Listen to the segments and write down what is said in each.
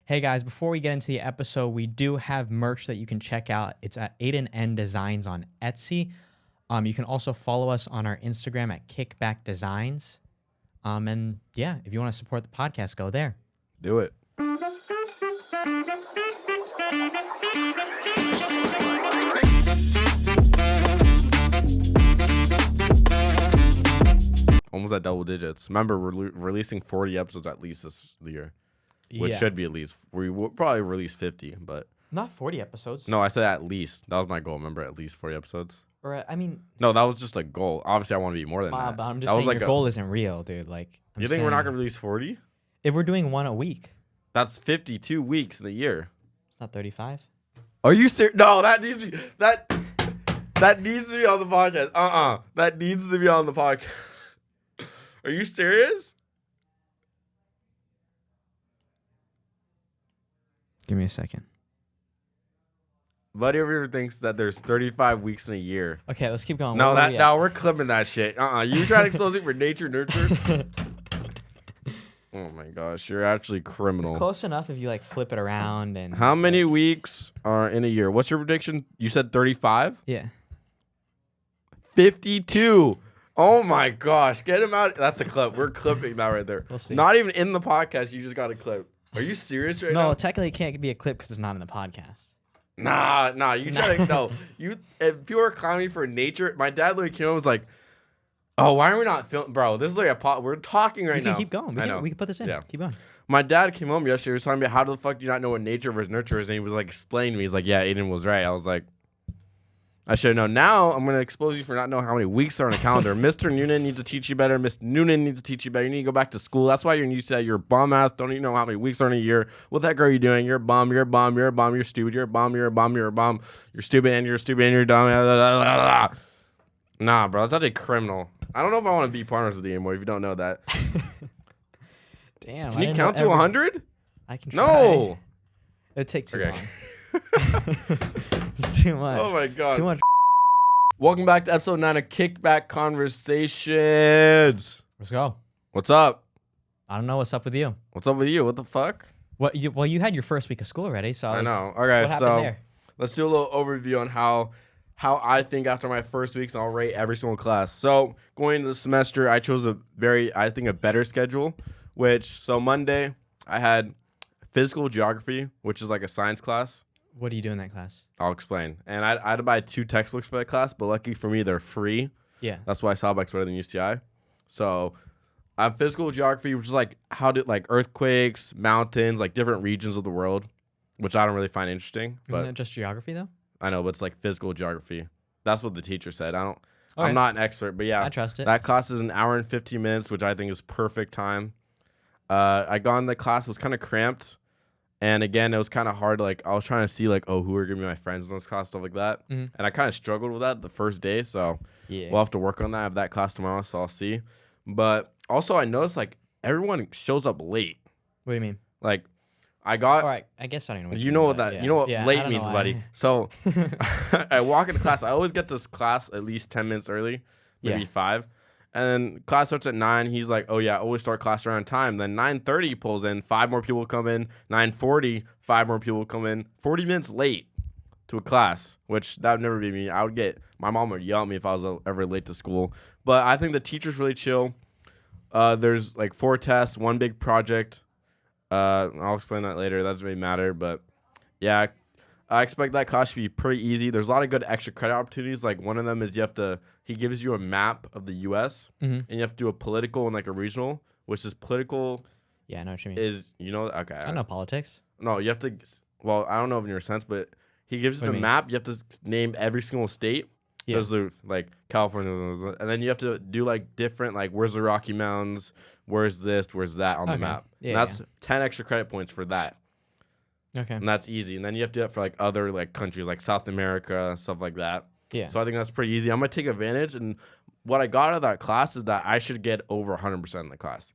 Hey guys, before we get into the episode, we do have merch that you can check out. It's at Aidan N Designs on Etsy. You can also follow us on our Instagram at Kickback Designs. And yeah, if you want to support the podcast, go there. Do it. Almost at double digits. Remember, we're releasing 40 episodes at least this year, which should be at least. We will probably release 50, but Not 40 episodes. no, I said at least. That was my goal. Remember, at least 40 episodes. Or I mean, No, that was just a goal. Obviously, I want to be more than that. but I'm just That was saying like your goal isn't real, dude. Like, You think we're not gonna release 40? If we're doing one a week, That's 52 weeks in the year. it's not 35. Are you serious? No, that needs to be that needs to be on the podcast. That needs to be on the podcast. Are you serious? Give me a second. Buddy over here thinks that there's 35 weeks in a year. Okay, let's keep going. No, Where are we at? we're clipping that shit. You try to expose it for nature nurture. Oh my gosh, you're actually criminal. It's close enough if you like flip it around and. How many weeks are in a year? What's your prediction? You said 35? Yeah. 52. Oh my gosh, get him out. That's a clip. We're clipping that right there. We'll see. Not even in the podcast. You just got a clip. Are you serious right now? No, technically it can't be a clip because it's not in the podcast. Nah. You try to no. You if people are clowning for nature. My dad literally came home and was like, "Oh, why are we not filming, bro? This is like a pot. We're talking right We can now. keep going. We can put this in. Yeah. Keep going. My dad came home yesterday. He was talking about how the fuck do you not know what nature versus nurture is, and he was like explaining to me. He's like, "Yeah, Aiden was right." I was like, I should know. Now I'm gonna expose you for not knowing how many weeks are on a calendar. Mr. Noonan needs to teach you better. Miss Noonan needs to teach you better. You need to go back to school. That's why you said you're bum ass. Don't even know how many weeks are in a year. What the heck are you doing? You're a bum. You're a bum. You're a bum. You're stupid. You're a bum. You're a bum. You're a bum. You're stupid and you're stupid and you're dumb. Nah, bro, that's actually criminal. I don't know if I want to be partners with you anymore. If you don't know that, Damn. can you count to 100? I can try. No. It'd take too Okay. long. It's too much. Oh my god. Too much. Welcome back to episode 9 of Kickback Conversations. Let's go. What's up? I don't know what's up with you. What's up with you? What the fuck? Well, you had your first week of school already, so I know. Okay, What happened so there? let's do a little overview on how I think after my first weeks, I'll rate every single class. So going into the semester, I chose a better schedule, so Monday I had physical geography, which is like a science class. What do you do in that class? I'll explain. And I had to buy 2 textbooks for that class, but lucky for me, they're free. Yeah. That's why Salbeck's better than UCI. So I have physical geography, which is like earthquakes, mountains, like different regions of the world, which I don't really find interesting. Isn't But it just geography though? I know, but it's like physical geography. That's what the teacher said. I'm Okay. not an expert, but yeah. I trust it. That class is an hour and 15 minutes, which I think is perfect time. I got in the class, it was kind of cramped. And again, it was kind of hard. Like I was trying to see who are going to be my friends in this class, stuff like that. Mhm. And I kind of struggled with that the first day. So Yeah. we'll have to work on that. I have that class tomorrow, so I'll see. But also I noticed like everyone shows up late. What do you mean? Like I got All right. I guess I don't know. What you know what mean, that but you know what yeah, I late don't know means, why. buddy. So I walk into class. I always get to class at least 10 minutes early, maybe Yeah. 5. And then class starts at 9. He's like, "Oh yeah, always start class around time." Then 9:30 pulls in, 5 more people come in. 9:40, 5 more people come in. 40 minutes late to a class, which that would never be me. My mom would yell at me if I was ever late to school. But I think the teacher's really chill. There's like 4 tests, 1 big project. I'll explain that later. That doesn't really matter, but yeah, I expect that class to be pretty easy. There's a lot of good extra credit opportunities. Like one of them is he gives you a map of the U.S. Mhm. and you have to do a political and like a regional, which is political Yeah, I know what you mean. okay. I know politics. No, you have to. Well, I don't know in your sense, but he gives you What do the you mean? map. You have to name every single state. Yeah. So there's like California, and then you have to do like different like where's the Rocky Mountains, where's this, where's that on the Okay. map. Yeah, and that's 10 extra credit points for that. Okay. And that's easy. And then you have to do it for like other like countries like South America, stuff like that. Yeah. So I think that's pretty easy. I'm gonna take advantage. And what I got out of that class is that I should get over 100% in the class.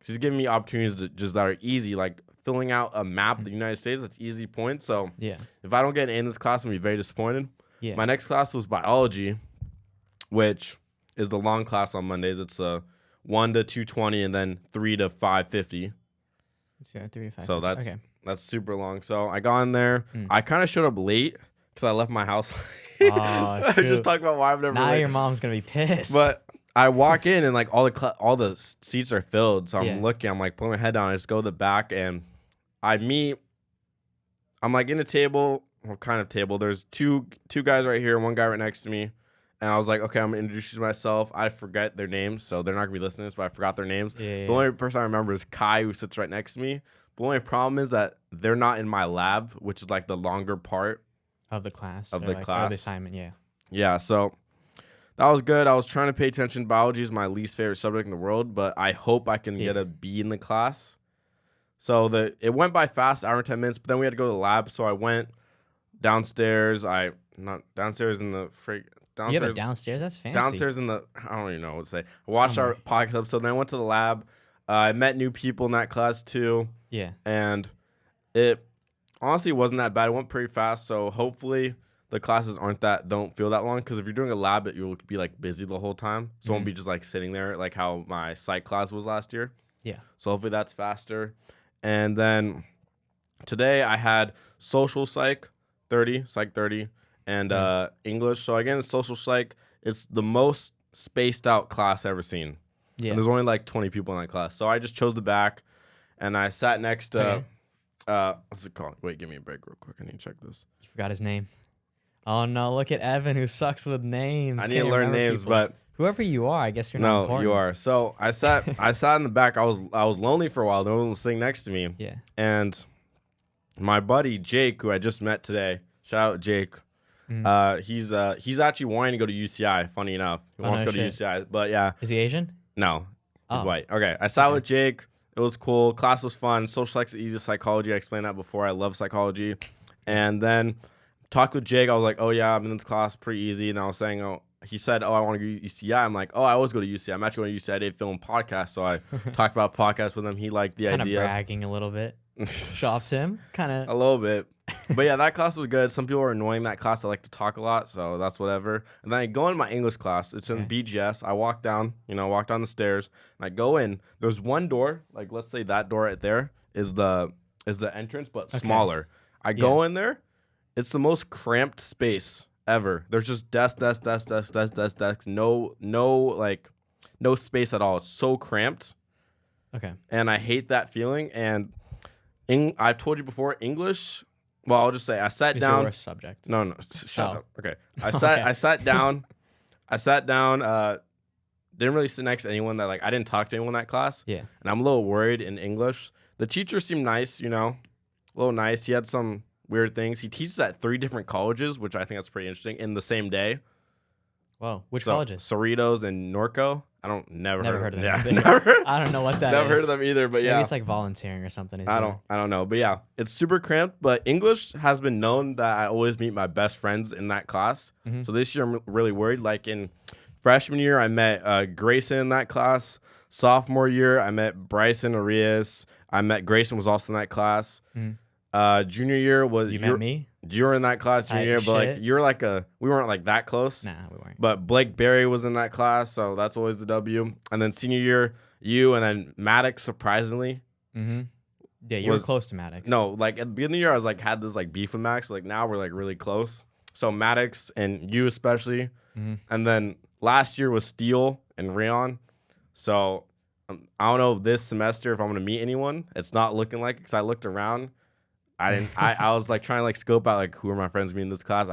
She's giving me opportunities that are easy, like filling out a map of the United States. That's easy points. So Yeah. if I don't get in this class, I'm gonna be very disappointed. Yeah. My next class was biology, which is the long class on Mondays. It's 1 to 2:20 and then 3 to 5:50. Yeah, 3 to 5. So that's okay. that's super long. So I got in there. Mm. I kind of showed up late because I left my house. Oh, I shoot. just talked about why I'm never Now late. your mom's gonna be pissed. But I walk in and like all the seats are filled. So I'm Yeah. looking. I'm like pulling my head down. I just go to the back and I'm like in a table, what kind of table? There's two guys right here, one guy right next to me. And I was like, okay, I'm going to introduce myself. I forget their names, so they're not going to be listening to this, but I forgot their names. Yeah. The only person I remember is Kai, who sits right next to me. The only problem is that they're not in my lab, which is like the longer part of the class. of or the like, class. Or the assignment, yeah. Yeah, so that was good. I was trying to pay attention. Biology is my least favorite subject in the world, but I hope I can get a B in the class. So it went by fast, hour and 10 minutes, but then we had to go to the lab. So I went downstairs. Downstairs in the You have it downstairs? That's fancy. Downstairs I don't even know what to say. I watched our podcast episode, then I went to the lab. I met new people in that class too. Yeah. And it honestly wasn't that bad. It went pretty fast. So hopefully the classes don't feel that long. Because if you're doing a lab, you'll be like busy the whole time. So it won't be just like sitting there like how my psych class was last year. Yeah. So hopefully that's faster. And then today I had social psych 30, and English. So again, social psych, it's the most spaced out class I've ever seen. Yeah. And there's only like 20 people in that class. So I just chose the back, and I sat next to, what's it called? Wait, give me a break real quick. I need to check this. You forgot his name. Oh, no. Look at Evan, who sucks with names. I need to learn names, people. but... Whoever you are, I guess you're not important. No, you are. So I sat in the back. I was lonely for a while. No one was sitting next to me. Yeah. And my buddy Jake, who I just met today, shout out Jake. He's actually wanting to go to UCI. Funny enough, he wants to go to UCI. But yeah, is he Asian? No, he's white. Okay, I sat with Jake. It was cool. Class was fun. Social psych's the easiest psychology. I explained that before. I love psychology. And then talked with Jake. I was like, oh yeah, I'm in this class, pretty easy. And I was saying, oh. He said, oh, I want to go to UCI. I'm like, oh, I always go to UCI. I'm actually going to UCI. I did film podcasts, so I talked about podcasts with him. He liked the idea. Kind of bragging a little bit. Show off to him? Kind of. A little bit. But yeah, that class was good. Some people are annoying in that class. I like to talk a lot, so that's whatever. And then I go in my English class. It's in BGS. I walk down the stairs, and I go in. There's one door, like let's say that door right there is the entrance, but smaller. I go in there. It's the most cramped space ever. There's just desk. No space at all. It's so cramped. Okay. And I hate that feeling. And I've told you before, English. Well, I'll just say I sat down. Your worst subject. No, shut up. Okay. I sat down. Didn't really sit next to anyone that I didn't talk to anyone in that class. Yeah. And I'm a little worried in English. The teacher seemed nice, a little nice. He had some weird things. He teaches at 3 different colleges, which I think that's pretty interesting, in the same day. Whoa. Which colleges? Cerritos and Norco. Never heard of them. Yeah, never. I don't know what that is. Never heard of them either, but yeah. Maybe it's like volunteering or something. I don't know. But yeah, it's super cramped. But English has been known that I always meet my best friends in that class. So this year I'm really worried. Like in freshman year, I met Grayson in that class. Sophomore year, I met Bryson Arias. I met Grayson was also in that class. Junior year was you met me. You were in that class junior year, but we weren't that close. Nah, we weren't. But Blake Berry was in that class, so that's always the W. And then senior year, you and then Maddox, surprisingly. Yeah, you were close to Maddox. No, at the beginning of the year, I was had this beef with Maddox, but now we're really close. So Maddox and you especially, and then last year was Steele and Rayon. So I don't know this semester if I'm gonna meet anyone. It's not looking like it because I looked around. I was trying to scope out who are my friends meeting in this class.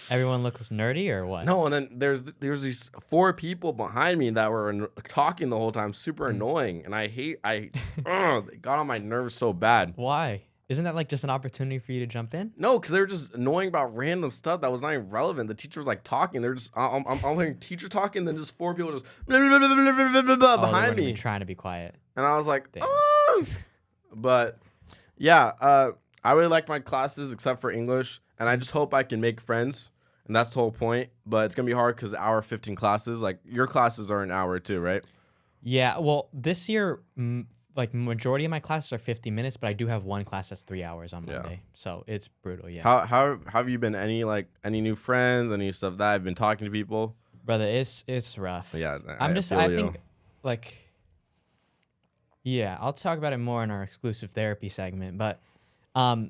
Everyone looks nerdy or what? No, and then there's these 4 people behind me that were talking the whole time, super annoying, and they got on my nerves so bad. Why? Isn't that just an opportunity for you to jump in? No, because they were just annoying about random stuff that was not even relevant. The teacher was talking. They're just I'm hearing teacher talking, then just 4 people just blah, blah, blah, blah, blah, blah, blah, behind me, trying to be quiet. And I was like, oh. But yeah, I really like my classes except for English, and I just hope I can make friends, and that's the whole point. But it's gonna be hard because hour 15 classes. Your classes are an hour too, right? Yeah. Well, this year, majority of my classes are 50 minutes, but I do have one class that's 3 hours on Monday, so it's brutal. Yeah. How have you been? Any new friends? Any stuff that I've been talking to people? Brother, it's rough. Yeah. I think Yeah, I'll talk about it more in our exclusive therapy segment, but I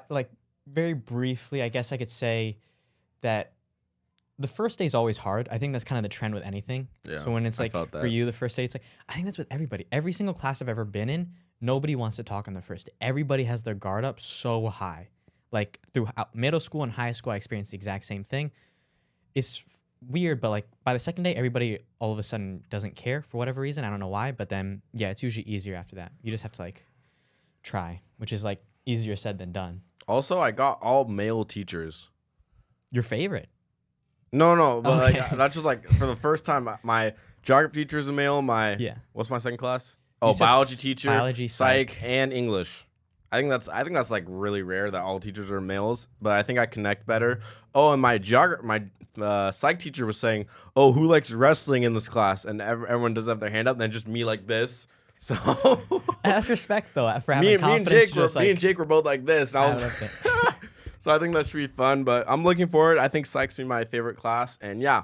like very briefly, I guess I could say that the first day is always hard. I think that's kind of the trend with anything. Yeah, So when it's I like felt for that. you, the first day, it's like I think that's with everybody. Every single class I've ever been in, nobody wants to talk on the first day. Everybody has their guard up so high. Like throughout middle school and high school, I experienced the exact same thing. It's weird, but like by the second day, everybody all of a sudden doesn't care for whatever reason. I don't know why, but then yeah, it's usually easier after that. You just have to like try, which is like easier said than done. Also, I got all male teachers. Your favorite? No, but Okay. like that's just like for the first time. My geography teacher is a male. My Yeah. what's my second class? You Oh, said biology teacher, biology, psych, psych. and English. I think that's like really rare that all teachers are males, but I think I connect better. Oh, and my psych teacher was saying, "Oh, who likes wrestling in this class?" And everyone does have their hand up, and then just me like this. So That's respect though for having me and confidence. Jake Just me and Jake were both like this, and I have was. it up there. So I think that should be fun, but I'm looking forward. I think psych's be my favorite class, and yeah.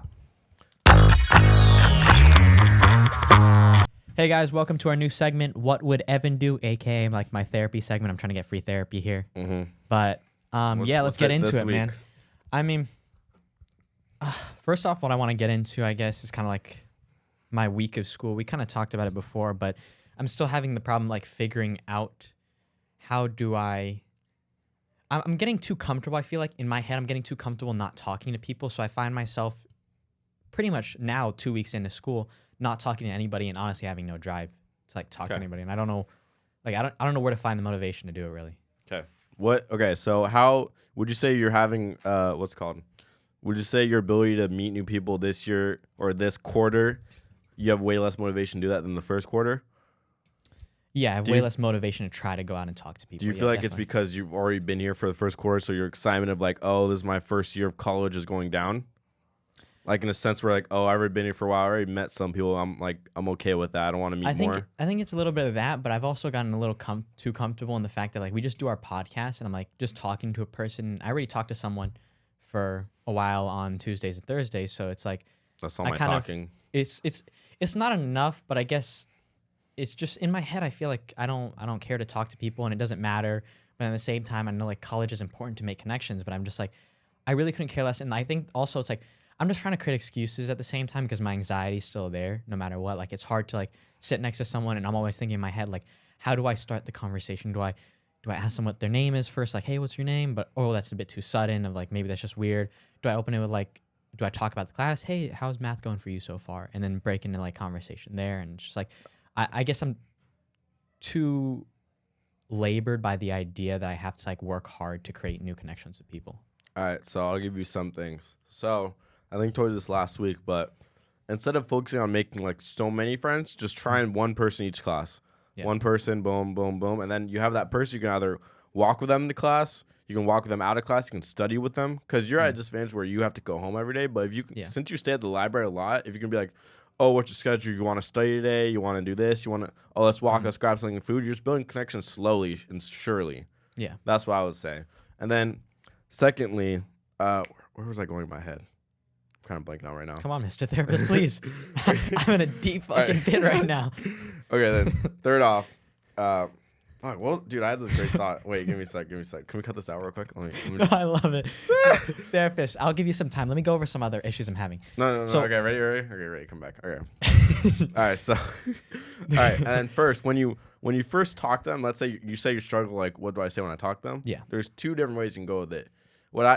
Hey guys, welcome to our new segment. What would Evan do? AKA like my therapy segment. I'm trying to get free therapy here. Mm-hmm. But yeah, let's get into this it, man. week? I mean, first off, what I want to get into, I guess, is kind of like my week of school. We kind of talked about it before, but I'm still having the problem like figuring out how do I'm getting too comfortable. I feel like in my head, I'm getting too comfortable not talking to people. So I find myself pretty much now 2 weeks into school, not talking to anybody and honestly having no drive to like talk to anybody. And I don't know, like, I don't know where to find the motivation to do it really. Okay. Okay, so how would you say you're having what's it called? Would you say your ability to meet new people this year or this quarter, you have way less motivation to do that than the first quarter? Yeah, I have way less motivation to try to go out and talk to people. Do you Yeah, feel like definitely. it's because you've already been here for the first quarter, so your excitement of like, oh, this is my first year of college is going down? Like in a sense where like, oh, I've already been here for a while, I already met some people, I'm okay with that. I don't want to meet more. I think it's a little bit of that, but I've also gotten a little too comfortable in the fact that like we just do our podcast and I'm like just talking to a person. I already talked to someone for a while on Tuesdays and Thursdays, so it's like That's all I my kind of- talking. it's not enough, but I guess it's just in my head I feel like I don't care to talk to people and it doesn't matter. But at the same time, I know like college is important to make connections, but I'm just like I really couldn't care less. And I think also it's like I'm just trying to create excuses at the same time because my anxiety is still there no matter what. Like it's hard to like sit next to someone and I'm always thinking in my head like how do I start the conversation? Do I ask them what their name is first? Like, hey, what's your name? But oh, that's a bit too sudden of like maybe that's just weird. Do I open it with like do I talk about the class? Hey, how's math going for you so far? And then break into like conversation there. And it's just like I guess I'm too labored by the idea that I have to like work hard to create new connections with people. All right, so I'll give you some things. So I think I told you this last week, but instead of focusing on making like so many friends, just try in one person each class. Yeah. One person, boom, boom, boom, and then you have that person. You can either walk with them to class, you can walk with them out of class, you can study with them, because you're at a disadvantage where you have to go home every day. But if you can, since you stay at the library a lot, if you can be like, oh, what's your schedule? You want to study today? You want to do this? You want to? Oh, let's walk. Let's grab something food. You're just building connections slowly and surely. Yeah. That's what I would say. And then, secondly, where was I going in my head? I'm kind of blanking out right now. Come on, Mr. Therapist, please. I'm in a deep fucking pit right now. Okay, then third off, fuck. Well, dude, I had this great thought. Wait, give me a sec. Can we cut this out real quick? Let me No, I love it. Therapist, I'll give you some time. Let me go over some other issues I'm having. No. So- Okay, ready? Okay, ready. Come back. Okay. All right. So, all right. And then first, when you first talk to them, let's say you say you struggle. Like, what do I say when I talk to them? Yeah. There's two different ways you can go with it.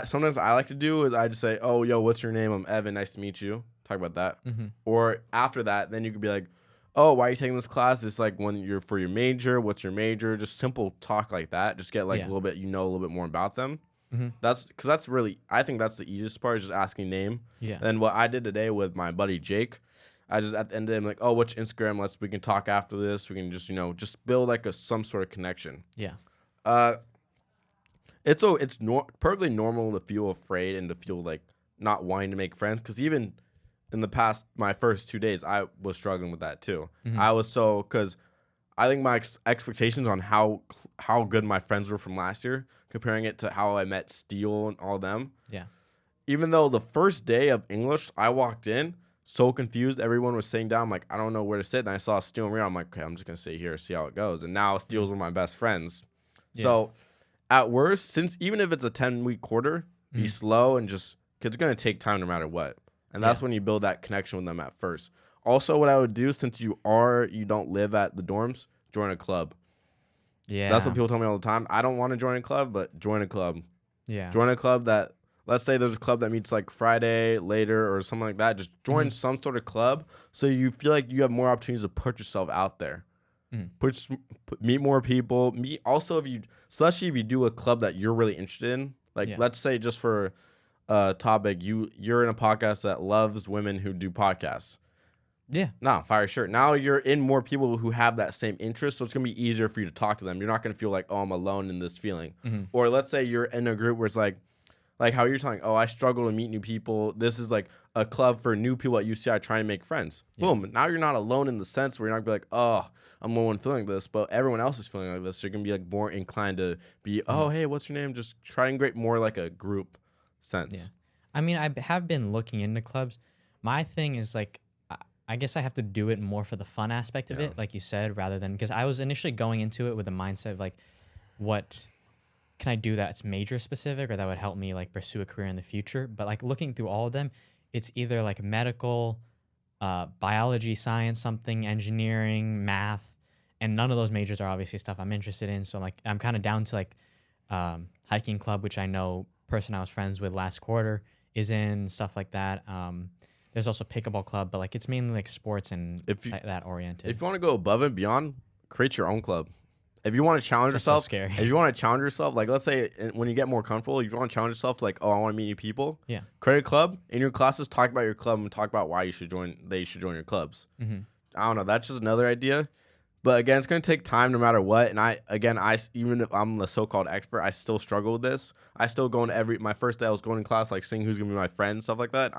Sometimes I like to do is I just say, oh, yo, what's your name? I'm Evan. Nice to meet you. Talk about that. Mm-hmm. Or after that, then you could be like, oh, why are you taking this class? It's like when you're for your major. What's your major? Just simple talk like that. Just get like a little bit, a little bit more about them. Mm-hmm. That's really, I think that's the easiest part is just asking name. Yeah. And what I did today with my buddy Jake, I just at the end of the day, I'm like, oh, what's your Instagram? We can talk after this. We can just, just build like some sort of connection. Yeah. It's perfectly normal to feel afraid and to feel like not wanting to make friends. Because even in the past, my first 2 days, I was struggling with that too. Mm-hmm. Because I think my expectations on how good my friends were from last year, comparing it to how I met Steele and all them. Yeah. Even though the first day of English, I walked in, so confused. Everyone was sitting down. I'm like, I don't know where to sit. And I saw Steel and Rio. I'm like, okay, I'm just going to sit here, see how it goes. And now Steel's one of my best friends. Yeah. So at worst, since even if it's a 10-week quarter, be slow and just, because it's going to take time no matter what. And that's when you build that connection with them at first. Also, what I would do, since you don't live at the dorms, join a club. Yeah. That's what people tell me all the time. I don't want to join a club, but join a club. Yeah. Join a club that, let's say there's a club that meets like Friday later or something like that. Just join some sort of club so you feel like you have more opportunities to put yourself out there. Meet more people. Especially if you do a club that you're really interested in. Like, let's say just for topic, you're in a podcast that loves women who do podcasts. Yeah. No, fire shirt. Now you're in more people who have that same interest, so it's gonna be easier for you to talk to them. You're not gonna feel like, oh, I'm alone in this feeling. Or let's say you're in a group where it's like how you're talking, oh, I struggle to meet new people. This is like a club for new people at UCI trying to make friends. Boom. Now you're not alone in the sense where you're not gonna be like, oh, I'm the one feeling this, but everyone else is feeling like this. So you're gonna be like more inclined to be, oh, hey, what's your name? Just try and create more like a group sense. Yeah. I mean, I have been looking into clubs. My thing is like, I guess I have to do it more for the fun aspect of it, like you said, rather than, because I was initially going into it with a mindset of like, what can I do that's major specific or that would help me like pursue a career in the future? But like looking through all of them, it's either like medical, biology, science, something, engineering, math, and none of those majors are obviously stuff I'm interested in. So like I'm kind of down to like hiking club, which I know person I was friends with last quarter is in, stuff like that. There's also pickleball club, but like it's mainly like sports and that oriented. If you want to go above and beyond, create your own club. If you want to challenge yourself, so scary. If you want to challenge yourself, like let's say when you get more comfortable, if you want to challenge yourself to like, oh, I want to meet new people. Yeah. Create a club in your classes. Talk about your club and talk about why you should join. They should join your clubs. I don't know. That's just another idea. But again, it's going to take time no matter what. And even if I'm the so-called expert, I still struggle with this. I still go into my first day I was going to class, like seeing who's going to be my friend, stuff like that.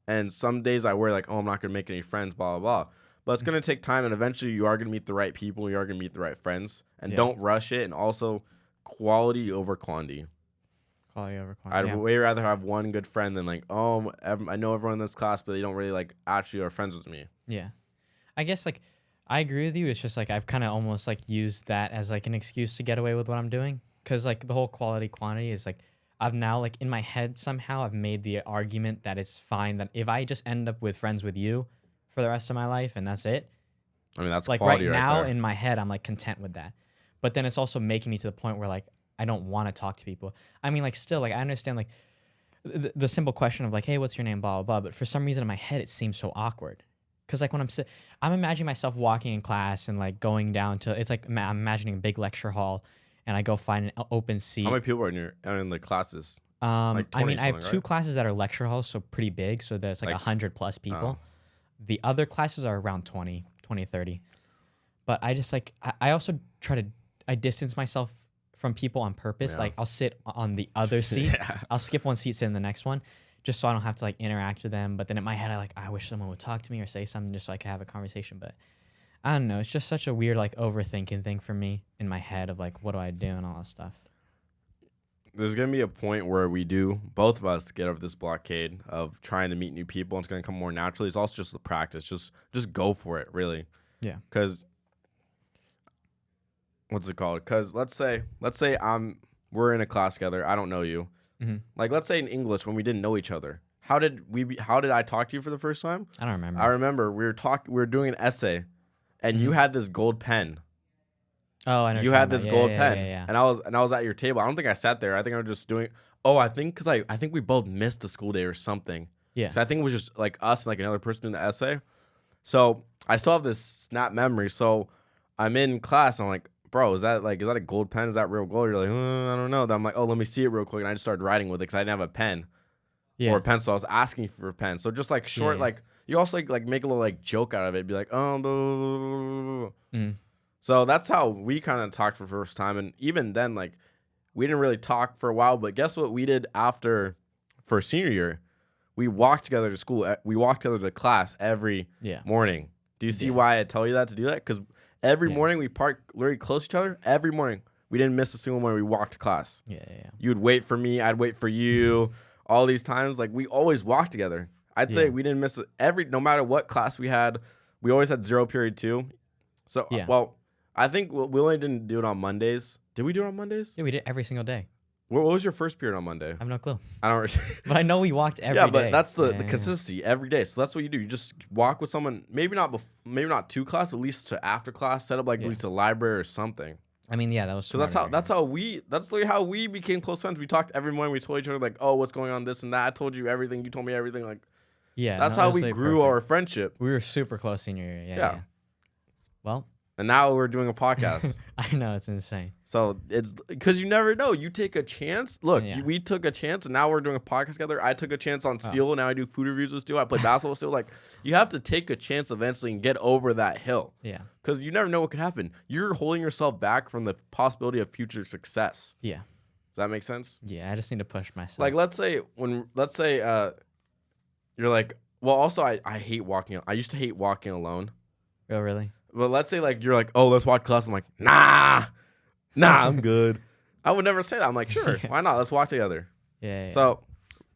And some days I worry like, oh, I'm not going to make any friends, blah, blah, blah. But it's going to take time, and eventually you are going to meet the right people. You are going to meet the right friends. And don't rush it. And also quality over quantity. Quality over quantity. I'd way rather have one good friend than like, oh, I know everyone in this class, but they don't really like actually are friends with me. Yeah. I guess like I agree with you. It's just like I've kind of almost like used that as like an excuse to get away with what I'm doing. Because like the whole quality quantity is like I've now like in my head somehow I've made the argument that it's fine that if I just end up with friends with you for the rest of my life and that's it. I mean, that's like quality right now there. in my head I'm like content with that. But then it's also making me to the point where like I don't want to talk to people. I mean, like still like I understand like the simple question of like, hey, what's your name, blah, blah, blah. But for some reason in my head it seems so awkward. Because like when I'm imagining myself walking in class and like going down to, it's like I'm imagining a big lecture hall and I go find an open seat. How many people are in the classes? Like I mean, I have two classes that are lecture halls, so pretty big. So there's like 100 plus people. The other classes are around 20, 30. But I just like, I also I distance myself from people on purpose. Like I'll sit on the other seat. I'll skip one seat, sit in the next one. Just so I don't have to like interact with them. But then in my head, I wish someone would talk to me or say something just so I could have a conversation. But I don't know. It's just such a weird like overthinking thing for me in my head of like, what do I do and all that stuff. There's going to be a point where both of us get over this blockade of trying to meet new people. And it's going to come more naturally. It's also just the practice. Just go for it, really. Yeah. Because what's it called? Because let's say we're in a class together. I don't know you. Like, let's say in English when we didn't know each other, how did I talk to you for the first time? I don't remember. I remember we were doing an essay, and you had this gold pen. Oh, I know. You had this gold pen, and I was at your table. I don't think I sat there. I think I was just doing. Oh, I think we both missed a school day or something. Yeah. So I think it was just like us, and like another person doing the essay. So I still have this snap memory. So I'm in class. And I'm like, bro, is that a gold pen? Is that real gold? You're like, I don't know. Then I'm like, oh, let me see it real quick. And I just started writing with it because I didn't have a pen or a pencil. I was asking for a pen. So just like short, like you also like make a little like joke out of it. Be like, oh, blah, blah, blah, blah. So that's how we kind of talked for the first time. And even then, like we didn't really talk for a while. But guess what we did for senior year? We walked together to school. We walked together to class every morning. Do you see why I tell you that to do that? Because every morning we parked literally close to each other. Every morning. We didn't miss a single morning. We walked to class. Yeah. You'd wait for me. I'd wait for you. All these times. Like, we always walked together. I'd say we didn't miss no matter what class we had, we always had 0 period 2. So, well, I think we only didn't do it on Mondays. Did we do it on Mondays? Yeah, we did every single day. What was your first period on Monday? I have no clue. I don't. But I know we walked every day. Yeah, but that's the consistency every day. So that's what you do. You just walk with someone. Maybe not to class, at least to after class. Set up like at least a library or something. I mean, yeah, that was because that's literally how we became close friends. We talked every morning. We told each other like, oh, what's going on, this and that. I told you everything. You told me everything. Like, that's how we grew our friendship. We were super close senior year. Yeah. Well. And now we're doing a podcast. I know, it's insane. So it's because you never know. You take a chance. Look, we took a chance, and now we're doing a podcast together. I took a chance on Steel, and now I do food reviews with Steel. I play basketball with Steel. Like, you have to take a chance eventually and get over that hill. Yeah. Because you never know what could happen. You're holding yourself back from the possibility of future success. Yeah. Does that make sense? Yeah, I just need to push myself. Like, let's say you're like, well, also I hate walking. I used to hate walking alone. Oh, really? But let's say like you're like, oh, let's watch class. I'm like, nah, I'm good. I would never say that. I'm like, sure, why not? Let's walk together. Yeah. So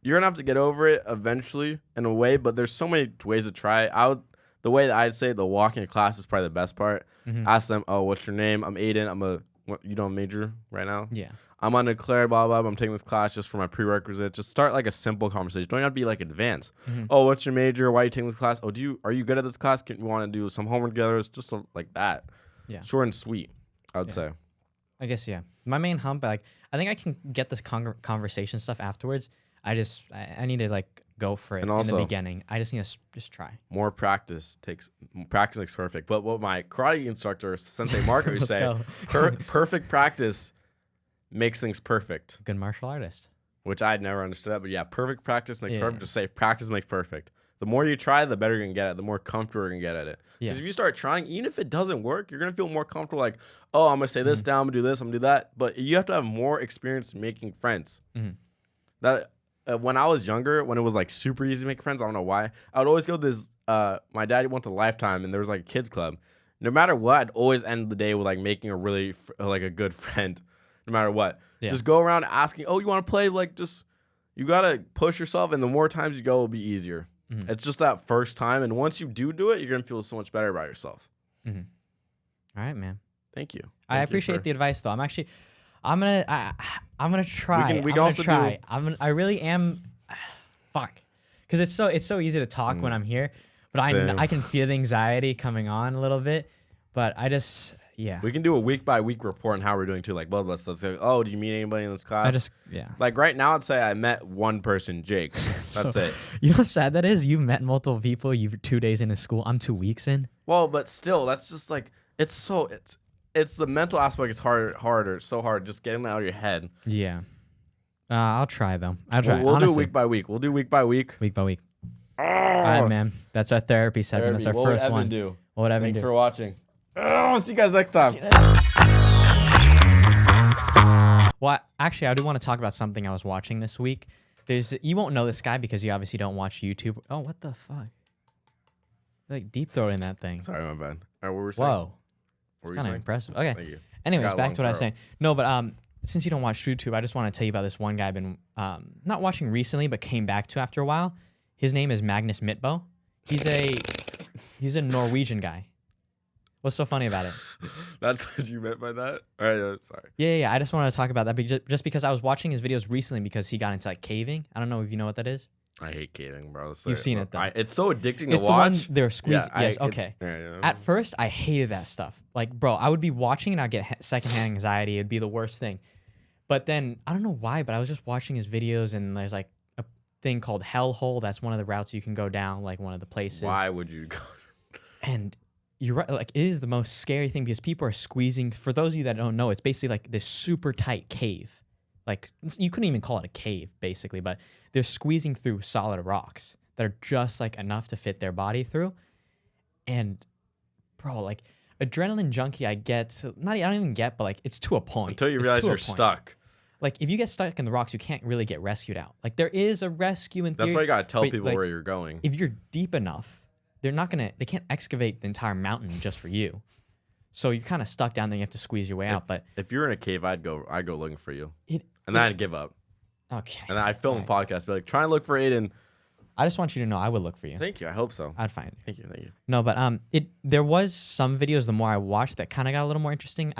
you're gonna have to get over it eventually in a way. But there's so many ways to try it. The way that I'd say the walking to class is probably the best part. Mm-hmm. Ask them, oh, what's your name? I'm Aidan. You don't major right now? Yeah. I'm undeclared, blah, blah, blah. I'm taking this class just for my prerequisite. Just start like a simple conversation. Don't have to be like advanced. Mm-hmm. Oh, what's your major? Why are you taking this class? Oh, are you good at this class? You want to do some homework together? It's just like that. Yeah. Short and sweet, I would say. I guess, yeah. My main hump, like, I think I can get this conversation stuff afterwards. I need to like go for it in the beginning. I just need to just try. More practice makes perfect. But what my karate instructor, Sensei Marco, would say, perfect practice makes things perfect. Good martial artist. Which I'd never understood that. But yeah, perfect practice makes perfect. Just say practice makes perfect. The more you try, the better you're going to get at it. The more comfortable you're going to get at it. Because if you start trying, even if it doesn't work, you're going to feel more comfortable. Like, oh, I'm going to say this down. I'm going to do this. I'm going to do that. But you have to have more experience making friends. Mm-hmm. That when I was younger, when it was like super easy to make friends, I don't know why. I would always go to this. My dad went to Lifetime, and there was like a kids club. No matter what, I'd always end the day with like making a really like a good friend. No matter what, just go around asking. Oh, you want to play? Like, just you gotta push yourself, and the more times you go, it'll be easier. Mm-hmm. It's just that first time, and once you do it, you're gonna feel so much better about yourself. Mm-hmm. All right, man. Thank you. I appreciate the advice, though. I'm gonna try. We can also try. I really am. Fuck, because it's so easy to talk when I'm here, but I can feel the anxiety coming on a little bit. But I just we can do a week by week report on how we're doing too. Like, let's say, oh, do you meet anybody in this class? Like right now, I'd say I met one person, Jake. That's it. You know how sad that is? You've met multiple people. You're 2 days into school. I'm 2 weeks in. Well, but still, that's just like it's the mental aspect is harder. It's so hard just getting that out of your head. Yeah. I'll try though. I'll try. We'll do week by week. Week by week. All right, man. That's our therapy segment. That's our first one. What would Evan do? Thanks for watching. Oh, see you guys next time. Well, actually, I do want to talk about something I was watching this week. You won't know this guy because you obviously don't watch YouTube. Oh, what the fuck? Like deep throat in that thing. Sorry, my bad. All right, what were we saying? Whoa. Kind of impressive. Okay. Thank you. Anyways, back to what I was saying. No, but since you don't watch YouTube, I just want to tell you about this one guy I've been not watching recently, but came back to after a while. His name is Magnus Midtbo. He's a Norwegian guy. What's so funny about it? That's what you meant by that? All right, sorry. Yeah. I just wanted to talk about that just because I was watching his videos recently because he got into like caving. I don't know if you know what that is. I hate caving, bro. You've seen it though. It's so addicting to watch. It's the one they're squeezing. Yeah, yes, okay. Yeah. At first, I hated that stuff. Like, bro, I would be watching and I'd get secondhand anxiety. It'd be the worst thing. But then, I don't know why, but I was just watching his videos and there's like a thing called Hellhole. That's one of the routes you can go down, like one of the places. Why would you go? And you're right. Like, it is the most scary thing because people are squeezing. For those of you that don't know, it's basically like this super tight cave. Like, you couldn't even call it a cave, basically, but they're squeezing through solid rocks that are just, like, enough to fit their body through. And, bro, like, adrenaline junkie, I don't even get, but, like, it's to a point. Until you realize you're stuck. Like, if you get stuck in the rocks, you can't really get rescued out. Like, there is a rescue in theory. That's why you gotta tell people where you're going. If you're deep enough, they can't excavate the entire mountain just for you. So you're kind of stuck down there. You have to squeeze your way out. But if you're in a cave, I'd go looking for you. And then I'd give up. Okay. And then I'd film a podcast, be like, try and look for Aidan I just want you to know I would look for you. Thank you. I hope so. I'd find you. Thank you. Thank you. No, but there was some videos the more I watched that kind of got a little more interesting.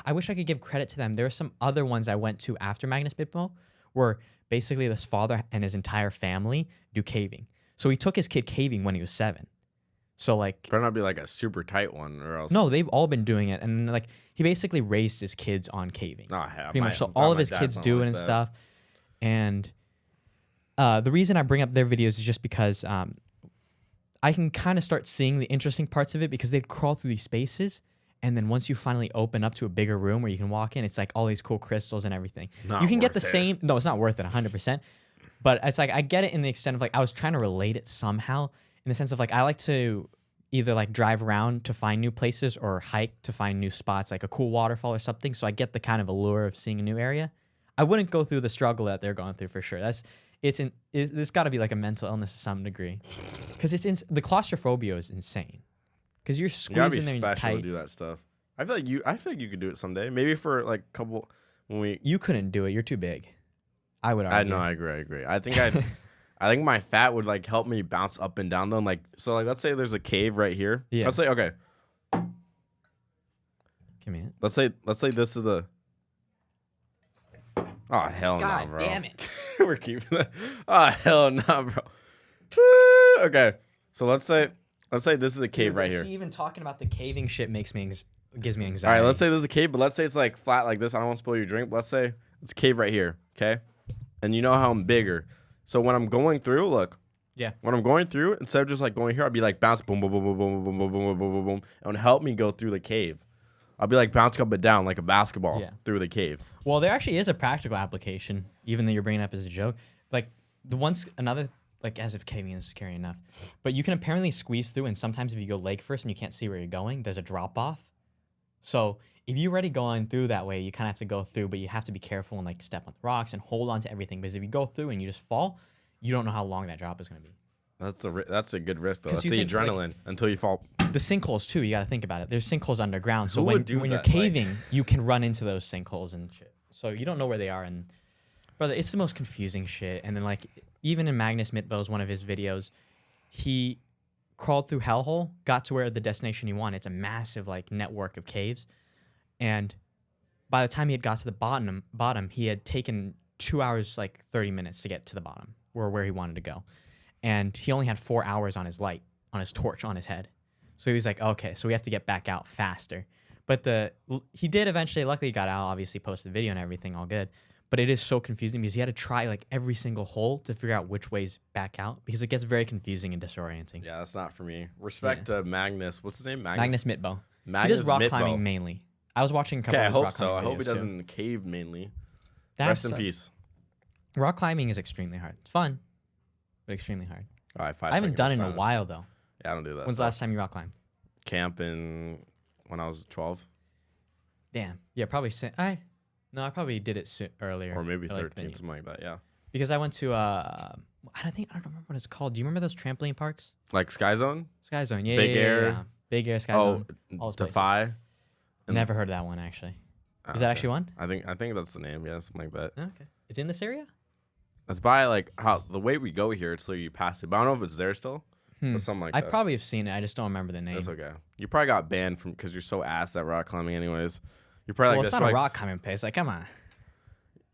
I wish I could give credit to them. There were some other ones I went to after Magnus Bitmo where basically this father and his entire family do caving. So he took his kid caving when he was 7. So like, Better not be like a super tight one, or else. no, they've all been doing it, and like he basically raised his kids on caving. Nah, yeah, Pretty much. So all of his kids do it and stuff. And the reason I bring up their videos is just because I can kind of start seeing the interesting parts of it because they'd crawl through these spaces, and then once you finally open up to a bigger room where you can walk in, it's like all these cool crystals and everything. You can get the same. No, it's not worth it 100%. But it's like I get it in the extent of like I was trying to relate it somehow in the sense of like I like to either like drive around to find new places or hike to find new spots, like a cool waterfall or something. So I get the kind of allure of seeing a new area. I wouldn't go through the struggle that they're going through for sure. There's got to be like a mental illness to some degree, because the claustrophobia is insane. Because you're squeezing You gotta be there and special tight. to do that stuff. I feel like you could do it someday. Maybe for like a couple when we. You couldn't do it. You're too big. I would argue. I agree. I think I think my fat would like help me bounce up and down though. And, like so, like let's say there's a cave right here. Yeah. Let's say okay. Give me it. Let's say this is the. Oh hell no, God bro. damn it. We're keeping that. Oh hell no, bro. Okay, so let's say this is a cave right here. See, even talking about the caving shit gives me All anxiety. right, let's say this is a cave, but let's say it's like flat like this. I don't want to spoil your drink. But let's say it's a cave right here, okay? And you know how I'm bigger. So when I'm going through, look. Yeah. When I'm going through, instead of just like going here, I'd be like bounce, boom, boom, boom, boom, boom, boom, boom, boom, boom, boom, boom. It would help me go through the cave. I'll be like bouncing up and down like a basketball through the cave. Well, there actually is a practical application, even though you're bringing it up as a joke. Like another, like as if caving is scary enough, but you can apparently squeeze through, and sometimes if you go leg first and you can't see where you're going, there's a drop off. So if you're already going through that way, you kind of have to go through, but you have to be careful and like step on the rocks and hold on to everything, because if you go through and you just fall, you don't know how long that drop is going to be. That's a good risk though. That's the think, adrenaline until you fall. The sinkholes too, you got to think about it. There's sinkholes underground, so Who when would do you're that? caving, you can run into those sinkholes and shit. So you don't know where they are, and brother, it's the most confusing shit. And then like even in Magnus Mitbo's one of his videos, he crawled through hellhole, got to where the destination he wanted. It's a massive like network of caves, and by the time he had got to the bottom, he had taken 2 hours like 30 minutes to get to the bottom where he wanted to go. And he only had 4 hours on his torch on his head. So he was like, okay, so we have to get back out faster. But he did eventually, luckily he got out, obviously posted the video and everything, all good. But it is so confusing because he had to try like every single hole to figure out which way's back out, because it gets very confusing and disorienting. Yeah, that's not for me. Respect to Magnus. What's his name? Magnus Mitbo. He Magnus does rock Mitbo. climbing mainly. I was watching a couple of his rock climbing videos. I hope he too. doesn't cave mainly. That's, Rest in peace. Rock climbing is extremely hard. It's fun, but extremely hard. All right, I haven't done it in a while though. Yeah, I don't do that. When's the last time you rock climbed? Camping when I was 12. Damn. Yeah, probably. I probably did it earlier. Or maybe like 13, something like that, yeah. Because I went to, I don't remember what it's called. Do you remember those trampoline parks? Like Sky Zone? Sky Zone, yeah. Big yeah, Air. Yeah. Big Air, Sky Zone. All those places. Defy? Never heard of that one, actually. Is that actually one? I think that's the name, yeah, something like that. Oh, okay. It's in this area? It's by like how the way we go here, it's like you pass it. But I don't know if it's there still. But something like I that. probably have seen it. I just don't remember the name. That's okay. You probably got banned from because you're so ass at rock climbing, anyways. You're probably Well, like it's not a rock climbing place. Like, come on.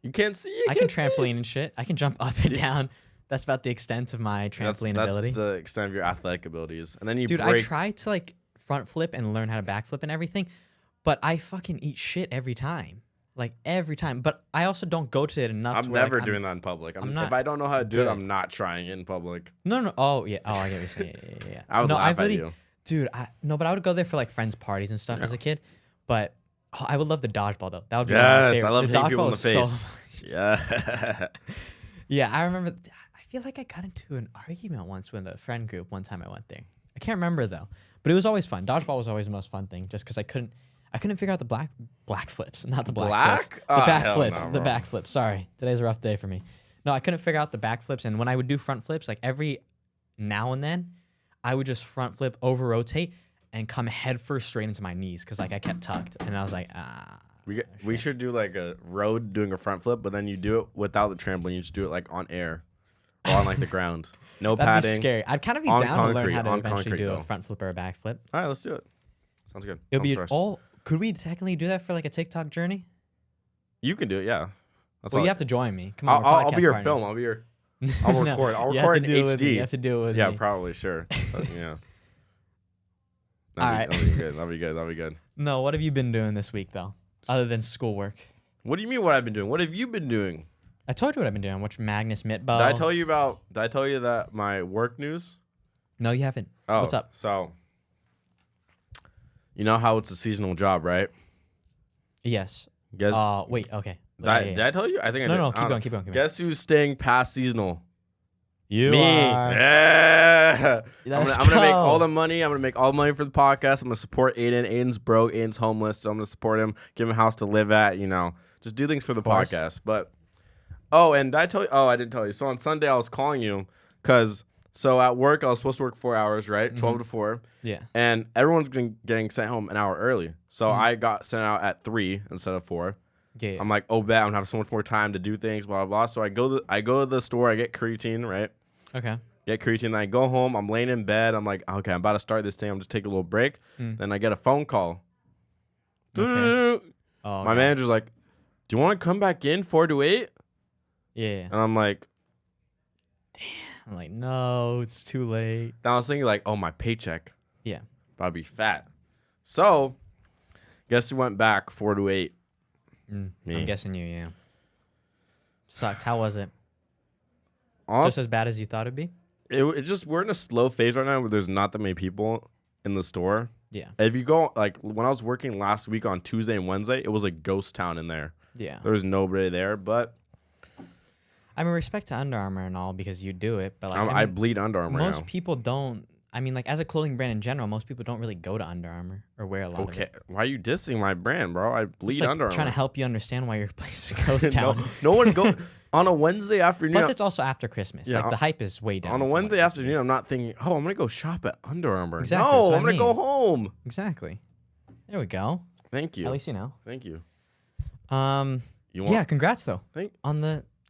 You can't see it. I can trampoline and shit. I can jump up and down. That's about the extent of my trampoline ability. That's the extent of your athletic abilities. And then you Dude, break. I tried to like front flip and learn how to back flip and everything, but I fucking eat shit every time. Like every time. But I also don't go to it enough. I'm never doing that in public. I'm not if I don't know how to do it, good. I'm not trying it in public. No. Oh, yeah. Oh, I get what you're saying. Yeah. I would laugh at you. Dude, but I would go there for like friends' parties and stuff as a kid. But I would love the dodgeball though. That would be one of my Yes, favorite. I love hitting people in the dodgeball is face. Yeah. Yeah, I remember. I feel like I got into an argument once with a friend group one time I went there. I can't remember though, but it was always fun. Dodgeball was always the most fun thing, just because I couldn't figure out the black flips, not the black flips. The back flips. The back flips. Sorry, today's a rough day for me. No, I couldn't figure out the back flips, and when I would do front flips, like every now and then, I would just front flip, over rotate, and come head first straight into my knees because like I kept tucked, and I was like, We should do like a road doing a front flip, but then you do it without the trampoline. You just do it like on air. on like the ground. No That'd padding. be scary. I'd kind of be On down to learn concrete, how to on eventually concrete, do though. a front flip or a back flip. All right, let's do it. Sounds good. It'll be Sounds fresh. all. Could we technically do that for like a TikTok journey? You can do it, yeah. That's Well, all. you have to join me. Come on, I'll we're be your podcast film. partners. I'll be your. I'll No, record. I'll you have record to in do it with me. HD. You have to do it with Yeah, me. probably, sure. But, yeah. All right. That'll be good. That'll be good. That'll be good. No, what have you been doing this week though, other than schoolwork? What do you mean? What I've been doing? What have you been doing? I told you what I've been doing. I watched Magnus Mitbell. Did I tell you that my work news? No, you haven't. Oh, What's up? So, you know how it's a seasonal job, right? Yes. Guess. Wait. Okay. Did I tell you? I think I did. No. I don't know. Keep going. Guess who's staying past seasonal? You Me. are. Yeah. I'm Let's gonna make go. all the money. I'm gonna make all the money for the podcast. I'm gonna support Aidan. Aidan's broke. Aidan's homeless. So I'm gonna support him. Give him a house to live at. You know, just do things for the course. podcast. But and did I tell you? Oh, I didn't tell you. So on Sunday I was calling you because at work I was supposed to work 4 hours, right? 12 to 4. Yeah. And everyone's been getting sent home an hour early. So I got sent out at 3 instead of 4. Yeah. I'm like, oh, bet I'm gonna have so much more time to do things, blah blah blah. So I go to the store. I get creatine, right? Okay. Get creatine. Then I go home. I'm laying in bed. I'm like, okay, I'm about to start this thing. I'm just taking a little break. Then I get a phone call. Okay. Oh, My manager's like, do you want to come back in 4 to 8? Yeah. And I'm like, I'm like, no, it's too late. then I was thinking like, oh, my paycheck. Yeah. About to be fat. So, guess who went back 4 to 8? I'm Me. guessing you. Yeah. Sucked. How was it? Just Honest, as bad as you thought it'd be? it just we're in a slow phase right now where there's not that many people in the store. Yeah. If you go like when I was working last week on Tuesday and Wednesday, it was a ghost town in there. Yeah. There was nobody there, but I mean, respect to Under Armour and all because you do it, but like I mean, bleed Under Armour most now. people don't. I mean, like as a clothing brand in general, most people don't really go to Under Armour or wear a lot of Okay, it. why are you dissing my brand, bro? I bleed Just, like, Under Armour. trying to help you understand why your place is a ghost town. no one go on a Wednesday afternoon. Plus, it's also after Christmas. Yeah, like the hype is way down. on a from what it Wednesday used to be. afternoon, I'm not thinking, oh, I'm gonna go shop at Under Armour. Exactly, No, that's what I'm I gonna go mean. home. Exactly. There we go. Thank you. At least you know. Thank you. You yeah, congrats though.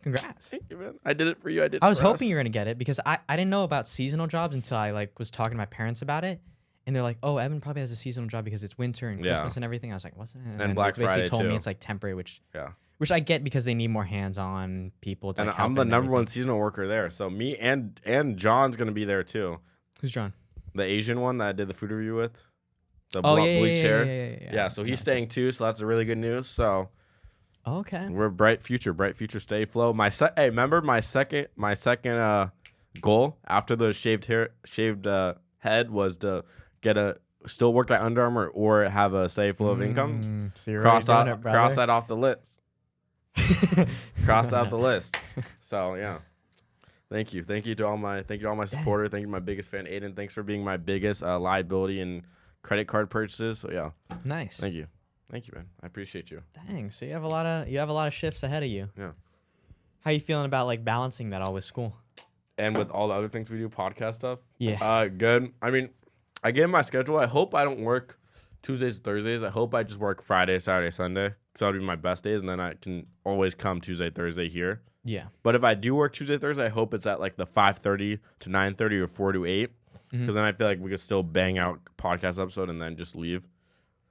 Congrats. Thank you, man. I did it for you. I was for hoping us. you were gonna get it because I didn't know about seasonal jobs until I like was talking to my parents about it, and they're like, "Oh, Evan probably has a seasonal job because it's winter and Yeah. Christmas and everything." I was like, "What's that?" And Black they basically Friday, told me too. it's like temporary, which Yeah. I get because they need more hands-on people. To, And like, help I'm the and number one everything. seasonal worker there. So me and John's gonna be there too. Who's John? The Asian one that I did the food review with. The Oh blonde yeah, bleach yeah, hair. yeah. So he's staying too. So that's a really good news. So Okay. we're bright future, stay flow. Hey, remember my second goal after the shaved head was to still work at Under Armour or have a steady flow of income. So you're Cross already doing cross it, that off the list. Cross out the list. So yeah. Thank you to all my supporters. Thank you to my biggest fan, Aidan. Thanks for being my biggest liability in credit card purchases. So yeah. Nice. Thank you, man. I appreciate you. Dang. So you have a lot of shifts ahead of you. Yeah. How you feeling about like balancing that all with school? And with all the other things we do, podcast stuff. Yeah. Good. I mean, I gave my schedule. I hope I don't work Tuesdays, Thursdays. I hope I just work Friday, Saturday, Sunday. Because that'll be my best days, and then I can always come Tuesday, Thursday here. Yeah. But if I do work Tuesday, Thursday, I hope it's at like the 5:30 to 9:30 or 4 to 8. Because then I feel like we could still bang out podcast episode and then just leave.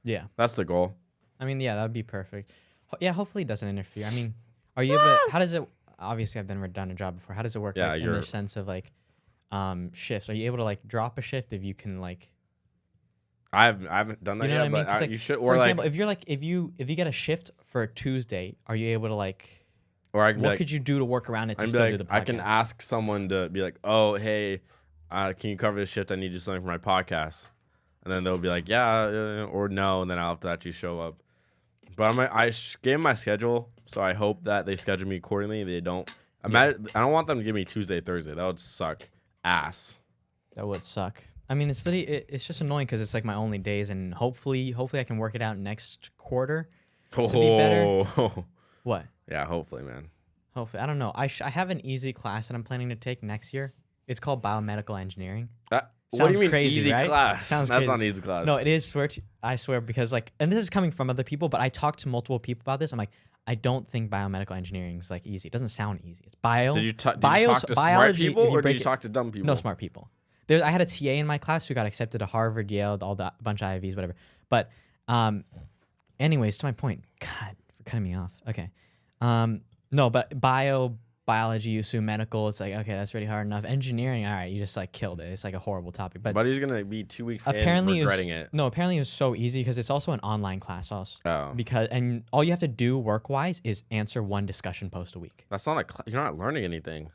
Yeah. That's the goal. I mean, yeah, that would be perfect. Yeah, hopefully it doesn't interfere. I mean, are you able to, how does it, obviously I've never done a job before. How does it work Yeah, like, in the sense of like shifts? Are you able to like drop a shift if you can like, I haven't done that you know yet, what I mean? but 'Cause, like, you should. for Or example, like, if you're like, if you get a shift for a Tuesday, are you able to like, or I can be what like, could you do to work around it to I'd be still like, do the podcast? I can ask someone to be like, oh, hey, can you cover this shift? I need to do something for my podcast. And then they'll be like, yeah, or no, and then I'll have to actually show up. But I gave them my schedule, so I hope that they schedule me accordingly. They don't. I don't want them to give me Tuesday, Thursday. That would suck ass. That would suck. I mean, it's literally, it's just annoying because it's like my only days, and hopefully I can work it out next quarter to be better. What? Yeah, hopefully, man. Hopefully, I don't know. I have an easy class that I'm planning to take next year. It's called biomedical engineering. What do you mean crazy, easy right? class? Sounds That's crazy. not an easy class. No, it is. I swear, because like, and this is coming from other people, but I talked to multiple people about this. I'm like, I don't think biomedical engineering is like easy. It doesn't sound easy. It's bio. Did you talk to smart people or did you talk to dumb people? No, smart people. I had a TA in my class who got accepted to Harvard, Yale, all that bunch of IVs, whatever. But, anyways, to my point. God, for cutting me off. Okay. No, but biology, you assume medical. It's like, okay, that's really hard enough. Engineering, all right, you just like killed it. It's like a horrible topic. But he's gonna be 2 weeks apparently in regretting it. No, apparently it was so easy because it's also an online class also. Oh. And all you have to do work-wise is answer one discussion post a week. That's not you're not learning anything.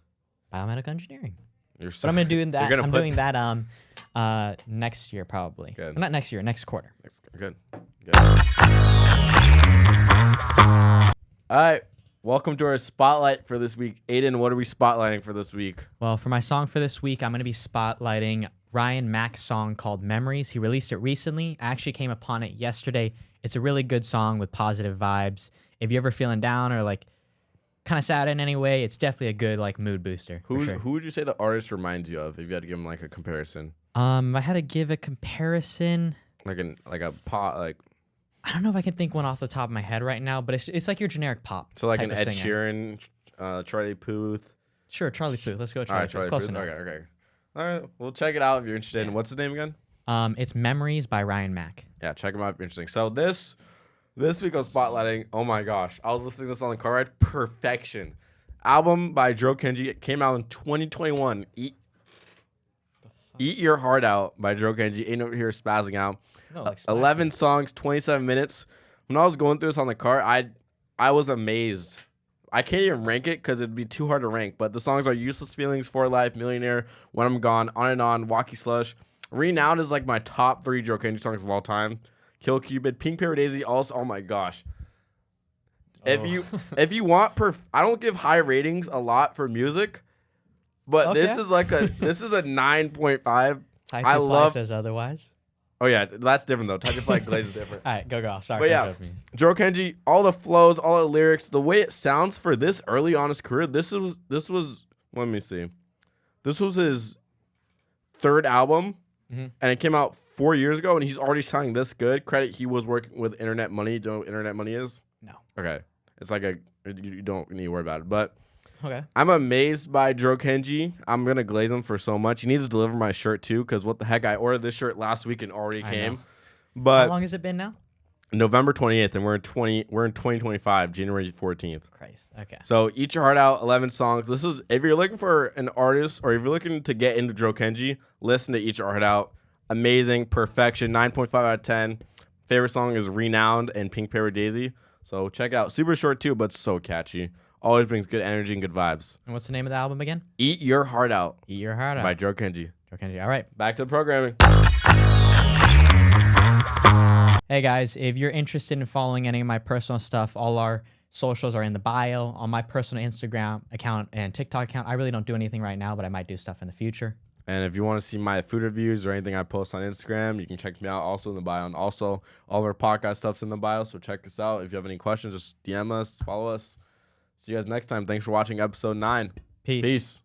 Biomedical engineering. But I'm gonna do that. I'm doing that next year probably. Good. Well, not next year, next quarter. Good. All right. Welcome to our spotlight for this week. Aidan, what are we spotlighting for this week? Well, for my song for this week, I'm going to be spotlighting Ryan Mack's song called Memories. He released it recently. I actually came upon it yesterday. It's a really good song with positive vibes. If you're ever feeling down or like kind of sad in any way, it's definitely a good like mood booster. Who would you say the artist reminds you of if you had to give him like a comparison? If I had to give a comparison, Like a pop, like I don't know if I can think one off the top of my head right now, but it's like your generic pop. so like type an of Ed singer. Sheeran, Charlie Puth. Sure, Charlie Puth. Let's go All Charlie right, Puth. Charlie Close Puth. enough. Okay. All right, we'll check it out if you're interested. Yeah. What's his name again? It's Memories by Ryan Mack. Yeah, check him out if you're interesting. So this week I was spotlighting. Oh my gosh, I was listening to this on the car ride. Perfection, album by Joe Kenji. It came out in 2021. Eat Your Heart Out by Joe Kenji. Ain't over here spazzing out. No, like 11 songs, 27 minutes. When I was going through this on the car, I was amazed. I can't even rank it because it'd be too hard to rank. But the songs are Useless Feelings, For Life, Millionaire, When I'm Gone, On and On, Walkie Slush. Renowned is like my top 3 Joe Kenji songs of all time. Kill Cupid, Pink Paper Daisy. Also, oh my gosh. If you want, I don't give high ratings a lot for music, but Okay. this is a 9.5. I love says otherwise. Oh yeah, that's different though. Type of Flag Glaze is different. All right, go. Sorry. But yeah, Joe Kenji, all the flows, all the lyrics, the way it sounds for this early on his career. This was. Let me see. This was his 3rd album, and it came out 4 years ago, and he's already sounding this good. Credit he was working with Internet Money. Do you know what Internet Money is? No. Okay, it's like you don't need to worry about it, but. Okay. I'm amazed by Joe Kenji. I'm going to glaze him for so much. He needs to deliver my shirt too, because what the heck? I ordered this shirt last week and already came. How But long has it been now? November 28th, and we're in 2025, January 14th. Christ. Okay. So Eat Your Heart Out, 11 songs. This is, if you're looking for an artist or if you're looking to get into Joe Kenji, listen to Eat Your Heart Out. Amazing, perfection, 9.5 out of 10. Favorite song is Renowned and Pink Paper Daisy. So check it out. Super short too, but so catchy. Always brings good energy and good vibes. And what's the name of the album again? Eat Your Heart Out. Eat Your Heart Out By Joe Kenji. Joe Kenji. All right. Back to the programming. Hey guys, if you're interested in following any of my personal stuff, all our socials are in the bio on my personal Instagram account and TikTok account. I really don't do anything right now, but I might do stuff in the future. And if you want to see my food reviews or anything I post on Instagram, you can check me out also in the bio. And also, all of our podcast stuff's in the bio, so check us out. If you have any questions, just DM us, follow us. See you guys next time. Thanks for watching episode 9. Peace. Peace.